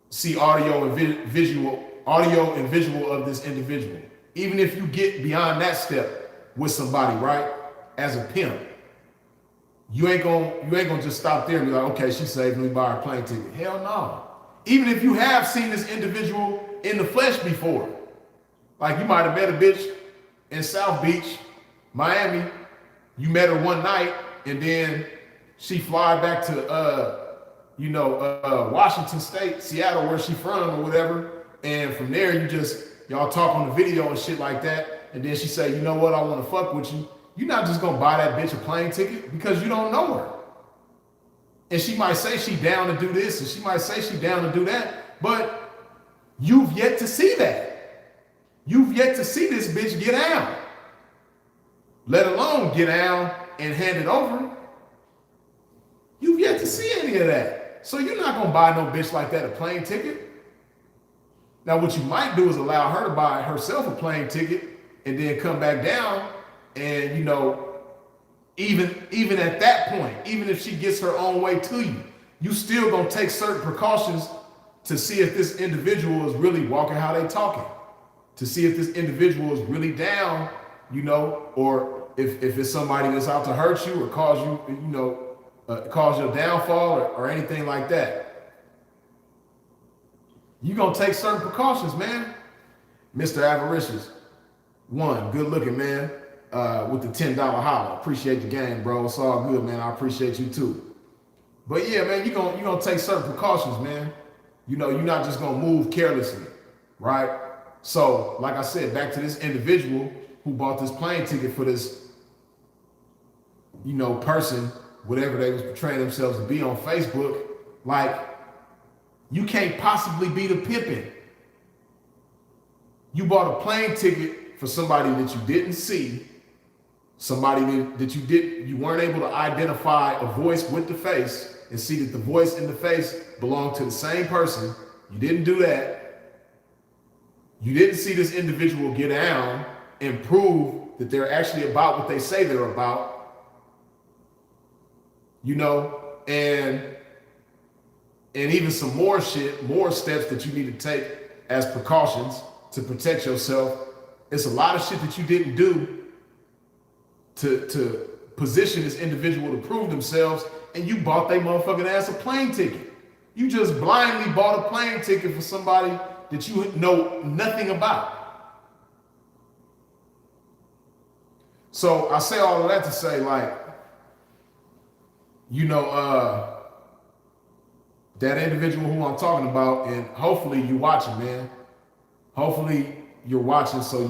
A: see audio and visual of this individual. Even if you get beyond that step with somebody, right? As a pimp, you ain't gonna just stop there and be like, okay, she saved me, buy her plane ticket. Hell no. Even if you have seen this individual in the flesh before, like you might have met a bitch in South Beach, Miami, you met her one night and then she fly back to Washington State, Seattle, where she from or whatever. And from there, y'all talk on the video and shit like that. And then she say, you know what, I want to fuck with you. You're not just gonna buy that bitch a plane ticket because you don't know her. And she might say she down to do this and she might say she down to do that, but you've yet to see that. You've yet to see this bitch get down, let alone get down and hand it over. You've yet to see any of that. So you're not gonna buy no bitch like that a plane ticket. Now what you might do is allow her to buy herself a plane ticket and then come back down, and even at that point, even if she gets her own way to you, you still gonna take certain precautions to see if this individual is really walking how they talking, to see if this individual is really down, or if it's somebody that's out to hurt you or cause you, cause your downfall or anything like that. You're gonna take certain precautions, man. Mr. Avaricious, one, good looking, man, with the $10 holler. Appreciate the game, bro. It's all good, man. I appreciate you too. But yeah, man, you're gonna take certain precautions, man. You're not just gonna move carelessly, right? So, like I said, back to this individual who bought this plane ticket for this, person, whatever they was portraying themselves to be on Facebook. Like, you can't possibly be the pimpin'. You bought a plane ticket for somebody that you didn't see, somebody that you weren't able to identify a voice with the face and see that the voice and the face belonged to the same person. You didn't do that. You didn't see this individual get down and prove that they're actually about what they say they're about. And even some more steps that you need to take as precautions to protect yourself. It's a lot of shit that you didn't do to position this individual to prove themselves, and you bought they motherfucking ass a plane ticket. You just blindly bought a plane ticket for somebody that you know nothing about. So I say all of that to say, like, that individual who I'm talking about, and hopefully you watching, man. Hopefully you're watching so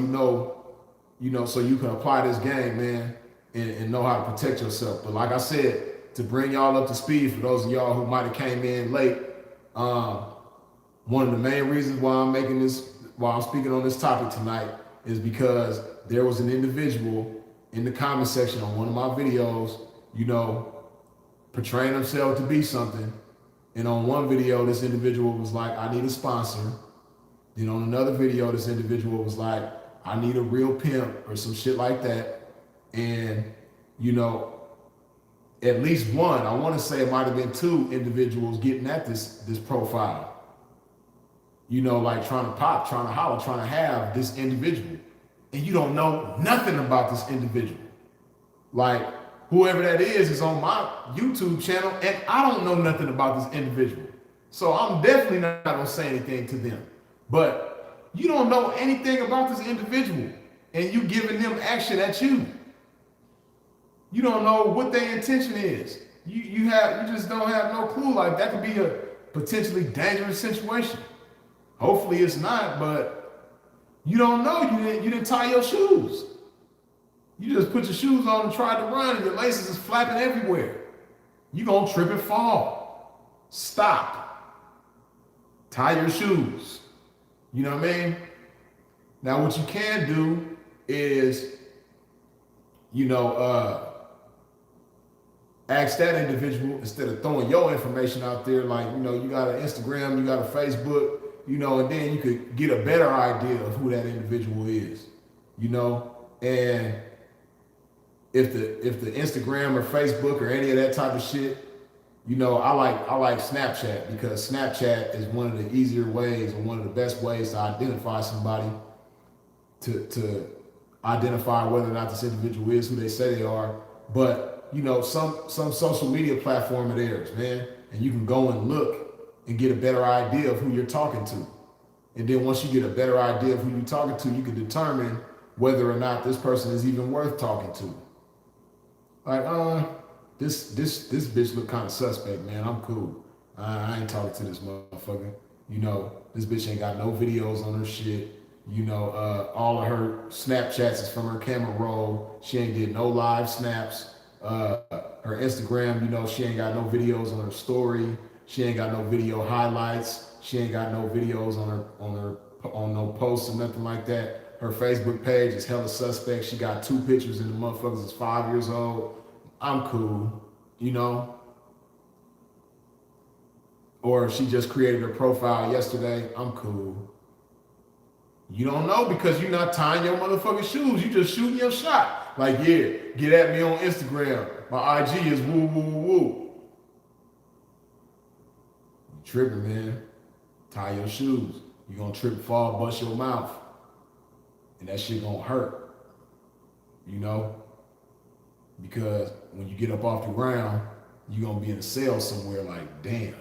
A: so you can apply this game, man, and know how to protect yourself. But like I said, to bring y'all up to speed, for those of y'all who might have came in late, one of the main reasons why I'm speaking on this topic tonight is because there was an individual in the comment section on one of my videos, portraying themselves to be something. And on one video, this individual was like, I need a sponsor. Then on another video, this individual was like, I need a real pimp or some shit like that. And, at least one, I want to say it might have been two individuals getting at this profile. Like trying to pop, trying to holler, trying to have this individual. And you don't know nothing about this individual. Like, whoever that is on my YouTube channel, and I don't know nothing about this individual. So I'm definitely not gonna say anything to them. But you don't know anything about this individual, and you giving them action at you. You don't know what their intention is. You just don't have no clue. Like, that could be a potentially dangerous situation. Hopefully it's not, but you don't know. You didn't tie your shoes. You just put your shoes on and tried to run, and your laces is flapping everywhere. You're gonna trip and fall. Stop. Tie your shoes. You know what I mean? Now, what you can do is, ask that individual, instead of throwing your information out there, like, you got an Instagram, you got a Facebook, and then you could get a better idea of who that individual is, and if the Instagram or Facebook or any of that type of shit, I like Snapchat, because Snapchat is one of the easier ways, or one of the best ways to identify somebody, to identify whether or not this individual is who they say they are. But some social media platform of theirs, man, and you can go and look and get a better idea of who you're talking to. And then once you get a better idea of who you're talking to, you can determine whether or not this person is even worth talking to. Like, this bitch look kind of suspect, man. I'm cool. I ain't talking to this motherfucker. This bitch ain't got no videos on her shit. All of her Snapchats is from her camera roll. She ain't did no live snaps. Her Instagram, she ain't got no videos on her story. She ain't got no video highlights. She ain't got no videos on no posts or nothing like that. Her Facebook page is hella suspect. She got 2 pictures and the motherfuckers is 5 years old. I'm cool, or she just created her profile yesterday, I'm cool. You don't know because you're not tying your motherfucking shoes. You just shooting your shot. Like, yeah, get at me on Instagram. My IG is woo, woo, woo, woo. You tripping, man. Tie your shoes. You're going to trip, fall, bust your mouth. And that shit going to hurt. You know? Because when you get up off the ground, you're going to be in a cell somewhere like, damn.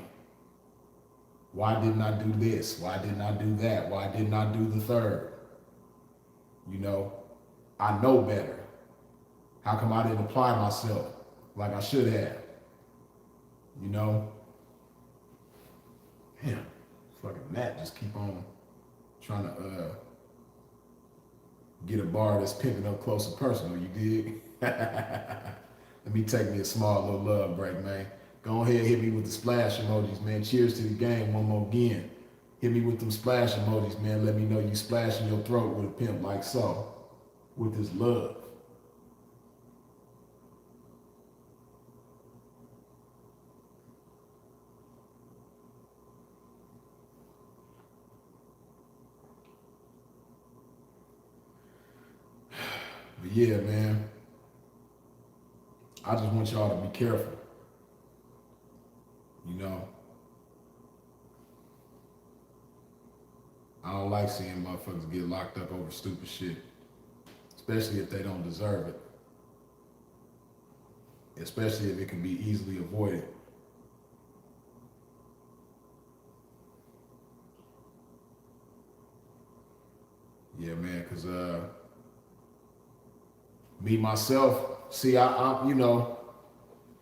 A: Why didn't I do this? Why didn't I do that? Why didn't I do the third? You know, I know better. How come I didn't apply myself like I should have? You know? Damn, fucking Matt just keep on trying to get a bar that's pimping up close and personal, you dig? Let me take me a small little love break, man. Go ahead, hit me with the splash emojis, man. Cheers to the game one more again. Hit me with them splash emojis, man. Let me know you splashing your throat with a pimp like so, with his love. But yeah, man, I just want y'all to be careful. You know, I don't like seeing motherfuckers get locked up over stupid shit, especially if they don't deserve it, especially if it can be easily avoided. Yeah, man, because me, myself, see, I'm, you know,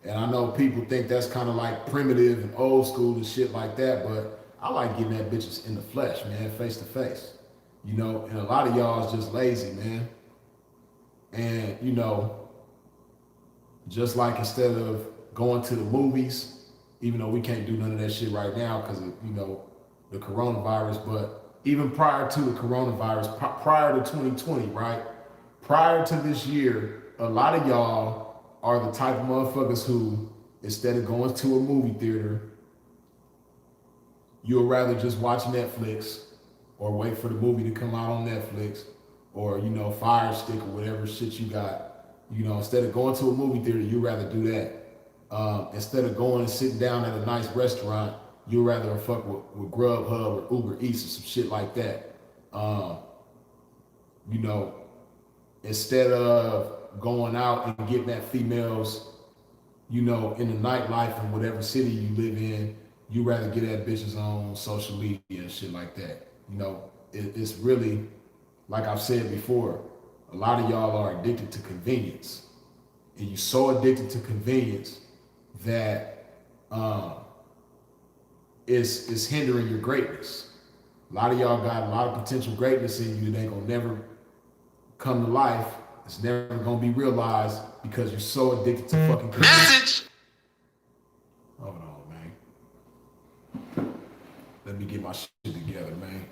A: and I know people think that's kind of like primitive and old school and shit like that, but I like getting that bitches in the flesh, man, face to face. You know, and a lot of y'all is just lazy, man. And, you know, just like instead of going to the movies, even though we can't do none of that shit right now because of, you know, the coronavirus, but even prior to the coronavirus, prior to 2020, right? Prior to this year, a lot of y'all are the type of motherfuckers who, instead of going to a movie theater, you'll rather just watch Netflix or wait for the movie to come out on Netflix or, you know, Fire Stick or whatever shit you got. You know, instead of going to a movie theater, you'd rather do that. Instead of going and sitting down at a nice restaurant, you'd rather fuck with Grubhub or Uber Eats or some shit like that. You know, instead of going out and getting at females, you know, in the nightlife in whatever city you live in, you rather get at bitches on social media and shit like that. You know, it's really, like I've said before, a lot of y'all are addicted to convenience. And you're so addicted to convenience that it's hindering your greatness. A lot of y'all got a lot of potential greatness in you that ain't gonna never come to life. It's never gonna be realized because you're so addicted to fucking convenience. Hold on, man. Let me get my shit together, man.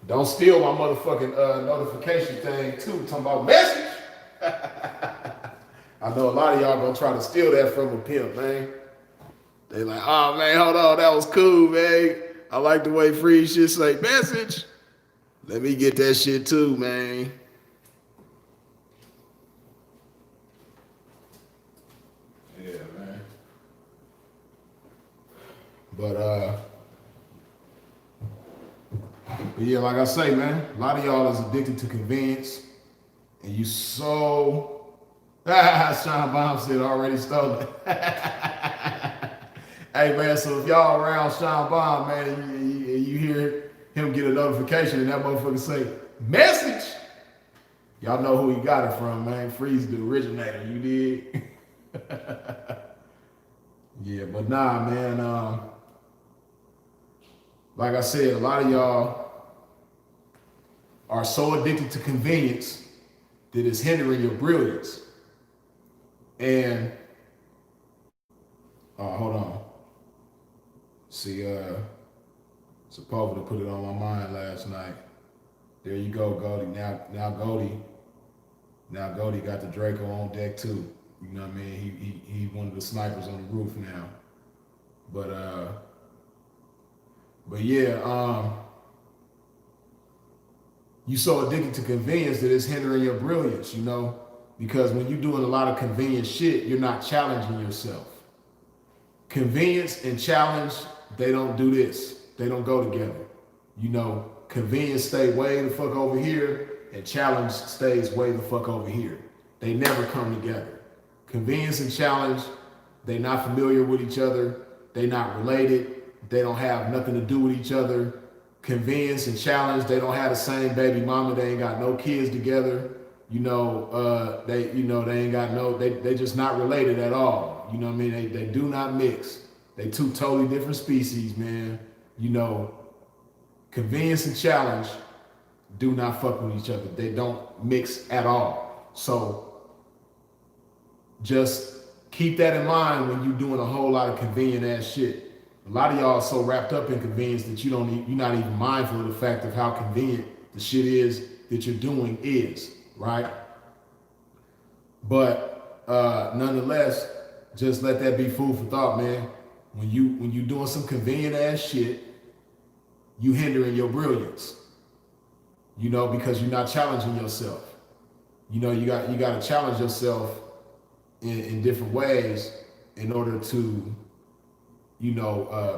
A: Don't steal my motherfucking notification thing too. Talking about message. I know a lot of y'all gonna try to steal that from a pimp, man. They like, oh man, hold on, that was cool, man. I like the way free shit say message. Let me get that shit too, man. Yeah, man. But yeah, like I say, man, a lot of y'all is addicted to convenience, and you so. Sean Baum said already stolen. Hey man, so if y'all around Sean Baum, man, you hear him get a notification and that motherfucker say message, y'all know who he got it from, man. Freeze the originator, you did. Yeah, but nah, man. Like I said, a lot of y'all are so addicted to convenience that it's hindering your brilliance. And hold on. See, supposed to put it on my mind last night. There you go, Goldie. Now Goldie got the Draco on deck too. You know what I mean? He one of the snipers on the roof now. But but yeah, you so addicted to convenience that it's hindering your brilliance, you know? Because when you're doing a lot of convenient shit, you're not challenging yourself. Convenience and challenge, they don't do this. They don't go together. You know, convenience stay way the fuck over here, and challenge stays way the fuck over here. They never come together. Convenience and challenge, they not familiar with each other. They not related. They don't have nothing to do with each other. Convenience and challenge, they don't have the same baby mama. They ain't got no kids together. They ain't got no, they just not related at all. You know what I mean? They do not mix. They two totally different species, man. You know, convenience and challenge do not fuck with each other. They don't mix at all. So just keep that in mind when you're doing a whole lot of convenient ass shit. A lot of y'all are so wrapped up in convenience that you're not even mindful of the fact of how convenient the shit is that you're doing is, right? But nonetheless, just let that be food for thought, man. When you doing some convenient ass shit, you hindering your brilliance. You know, because you're not challenging yourself. You know, you got to challenge yourself in different ways in order to,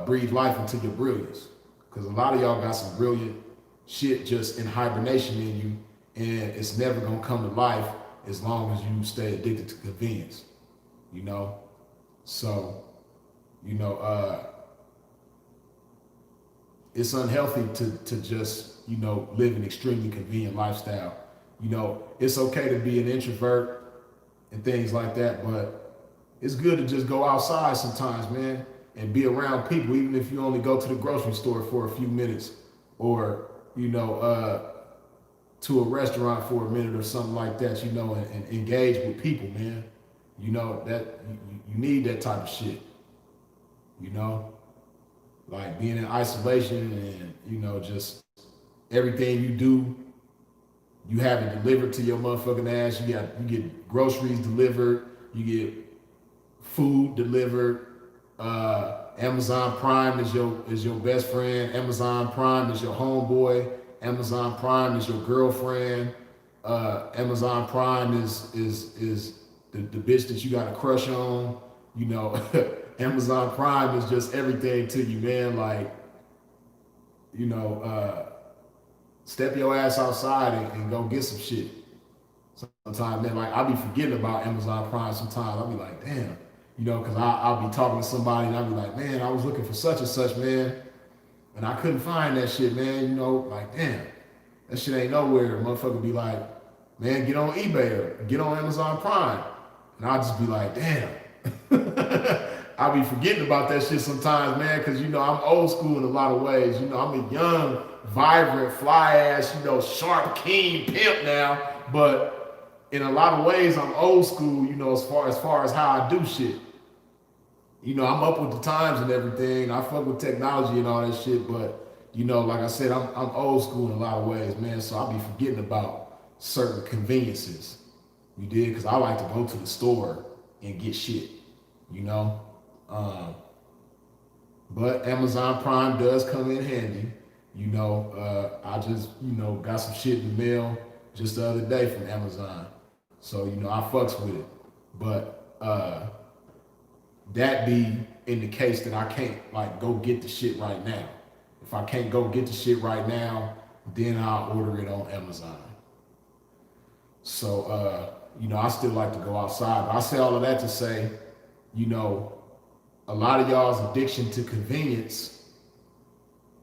A: breathe life into your brilliance. Because a lot of y'all got some brilliant shit just in hibernation in you, and it's never gonna come to life as long as you stay addicted to convenience. You know, so it's unhealthy to just live an extremely convenient lifestyle. You know, it's okay to be an introvert and things like that, but it's good to just go outside sometimes, man, and be around people, even if you only go to the grocery store for a few minutes, or to a restaurant for a minute or something like that, and engage with people, man. You know, that you need that type of shit. Like being in isolation and, just everything you do, you have it delivered to your motherfucking ass. You get groceries delivered, you get food delivered. Amazon Prime is your best friend. Amazon Prime is your homeboy. Amazon Prime is your girlfriend. Amazon Prime is the bitch that you got a crush on. Amazon Prime is just everything to you, man. Like, step your ass outside and go get some shit. Sometimes, man, like, I'll be forgetting about Amazon Prime sometimes. I'll be like, damn, because I'll be talking to somebody and I'll be like, man, I was looking for such and such, man, and I couldn't find that shit, man. Like, damn, that shit ain't nowhere. Motherfucker be like, man, get on eBay or get on Amazon Prime. And I'll just be like, damn. I'll be forgetting about that shit sometimes, man, because, I'm old school in a lot of ways. I'm a young, vibrant, fly ass, sharp, keen pimp now. But in a lot of ways, I'm old school, as far as how I do shit. I'm up with the times and everything. I fuck with technology and all that shit. But, like I said, I'm old school in a lot of ways, man. So I'll be forgetting about certain conveniences. You did? Because I like to go to the store and get shit, But Amazon Prime does come in handy. I just, got some shit in the mail just the other day from Amazon. So, I fucks with it. But that be in the case that I can't, like, go get the shit right now. If I can't go get the shit right now, then I'll order it on Amazon. So, I still like to go outside. But I say all of that to say, a lot of y'all's addiction to convenience,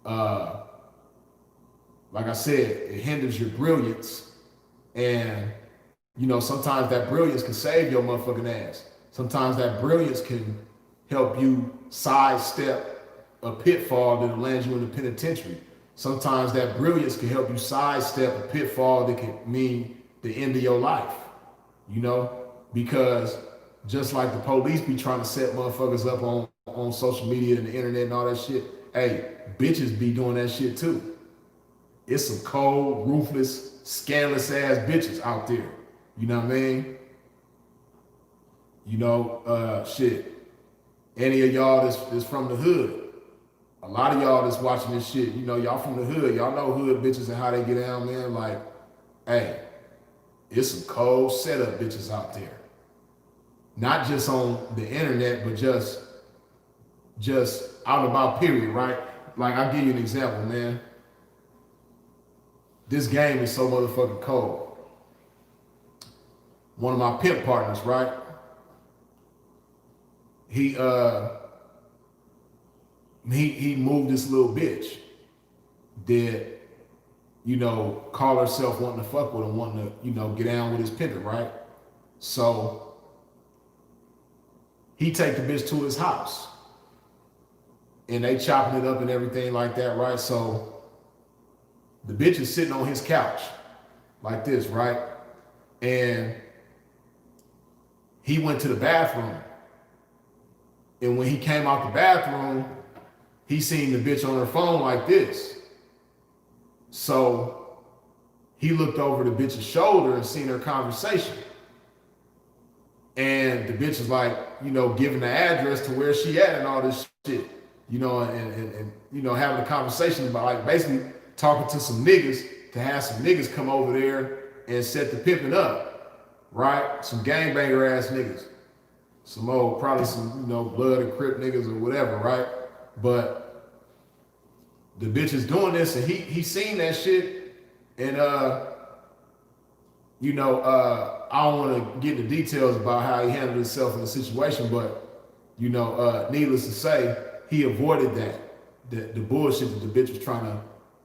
A: like I said, it hinders your brilliance. And, sometimes that brilliance can save your motherfucking ass. Sometimes that brilliance can help you sidestep a pitfall that'll land you in the penitentiary. Sometimes that brilliance can help you sidestep a pitfall that can mean the end of your life, because just like the police be trying to set motherfuckers up on social media and the internet and all that shit, hey, bitches be doing that shit too. It's some cold, ruthless, scandalous ass bitches out there. You know what I mean? Shit. any of y'all that's from the hood, a lot of y'all that's watching this shit, you know, y'all from the hood, y'all know hood bitches and how they get down, man. Like, hey, it's some cold setup bitches out there. Not just on the internet, but just out and about, period, right? Like, I'll give you an example, man. This game is so motherfucking cold. One of my pimp partners, right? He moved this little bitch that, you know, call herself wanting to fuck with him, wanting to, you know, get down with his pimping, right? So he take the bitch to his house and they chopping it up and everything like that, right? So the bitch is sitting on his couch like this, right? And he went to the bathroom. And when he came out the bathroom, he seen the bitch on her phone like this. So he looked over the bitch's shoulder and seen her conversation. And the bitch is like, you know, giving the address to where she at and all this shit, you know, and you know, having a conversation about, like, basically talking to some niggas to have some niggas come over there and set the pimping up, right? Some gangbanger ass niggas. Some old, probably some, you know, blood and crip niggas or whatever, right? But the bitch is doing this and he seen that shit and you know, I don't want to get into details about how he handled himself in the situation, but you know, needless to say, he avoided the bullshit that the bitch was trying to,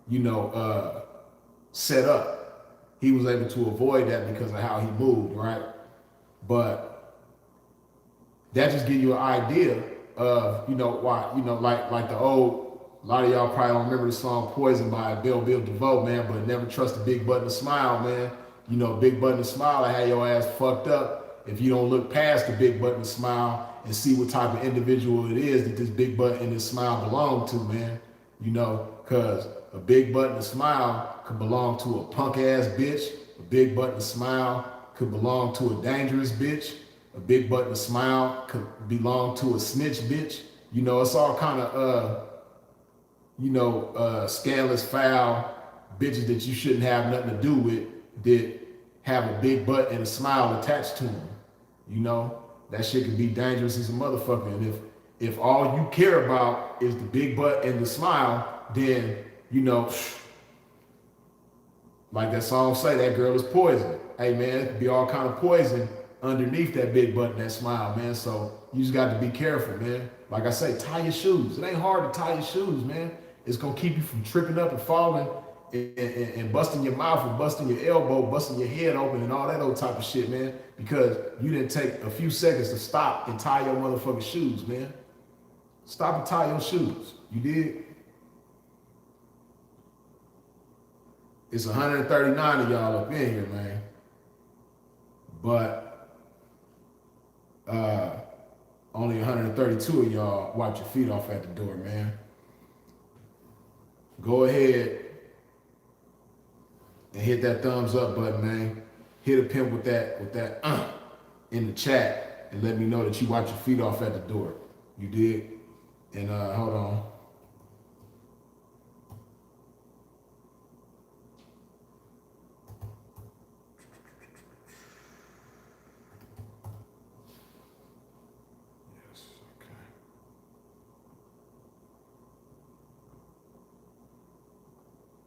A: you know, set up. He was able to avoid that because of how he moved, right? But that just gives you an idea of, you know, why, you know, like the old, a lot of y'all probably don't remember the song Poison by Bill DeVoe, man, but never trust a big button to smile, man. You know, big button to smile, I had your ass fucked up if you don't look past the big button to smile and see what type of individual it is that this big button and this smile belong to, man. You know, because a big button to smile could belong to a punk ass bitch. A big button to smile could belong to a dangerous bitch. A big button to smile could belong to a snitch bitch. You know, it's all kind of, you know, scandalous, foul bitches that you shouldn't have nothing to do with that have a big butt and a smile attached to them. You know, that shit can be dangerous as a motherfucker. And if all you care about is the big butt and the smile, then, you know, like that song say, that girl is poison. Hey man, it could be all kind of poison underneath that big butt and that smile, man. So you just got to be careful, man. Like I say, tie your shoes. It ain't hard to tie your shoes, man. It's gonna keep you from tripping up and falling and busting your mouth and busting your elbow, busting your head open and all that old type of shit, man. Because you didn't take a few seconds to stop and tie your motherfucking shoes, man. Stop and tie your shoes. You did? It's 139 of y'all up in here, man. But only 132 of y'all wipe your feet off at the door, man. Go ahead and hit that thumbs up button, man. Hit a pimp with that in the chat and let me know that you wipe your feet off at the door. You did? And hold on.